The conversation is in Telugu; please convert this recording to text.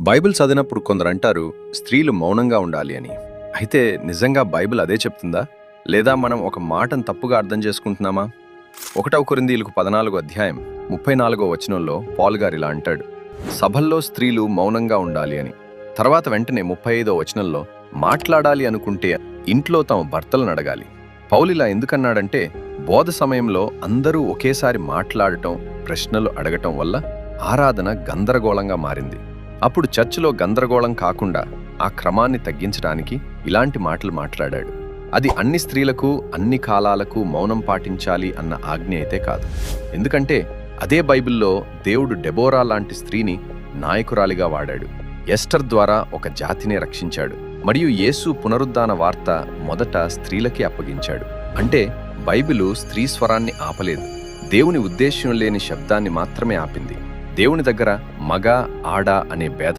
బైబిల్ చదివినప్పుడు కొందరంటారు స్త్రీలు మౌనంగా ఉండాలి అని. అయితే నిజంగా బైబిల్ అదే చెప్తుందా? లేదా మనం ఒక మాటను తప్పుగా అర్థం చేసుకుంటున్నామా? 1 కొరింథీయులకు 14 అధ్యాయం 34వ వచనంలో పౌలు గారు ఇలా అంటాడు, సభల్లో స్త్రీలు మౌనంగా ఉండాలి అని. తర్వాత వెంటనే 35వ వచనంలో మాట్లాడాలి అనుకుంటే ఇంట్లో తమ భర్తలను అడగాలి. పౌలు ఇలా ఎందుకన్నాడంటే బోధ సమయంలో అందరూ ఒకేసారి మాట్లాడటం, ప్రశ్నలు అడగటం వల్ల ఆరాధన గందరగోళంగా మారింది. అప్పుడు చర్చిలో గందరగోళం కాకుండా ఆ క్రమాన్ని తగ్గించడానికి ఇలాంటి మాటలు మాట్లాడాడు. అది అన్ని స్త్రీలకు అన్ని కాలాలకు మౌనం పాటించాలి అన్న ఆజ్ఞ అయితే కాదు. ఎందుకంటే అదే బైబిల్లో దేవుడు డెబోరా లాంటి స్త్రీని నాయకురాలిగా వాడాడు. ఎస్టర్ ద్వారా ఒక జాతిని రక్షించాడు. మరియు యేసు పునరుద్ధాన వార్త మొదట స్త్రీలకి అప్పగించాడు. అంటే బైబిలు స్త్రీ స్వరాన్ని ఆపలేదు, దేవుని ఉద్దేశ్యం లేని శబ్దాన్ని మాత్రమే ఆపింది. దేవుని దగ్గర మగ, ఆడ అనే భేదం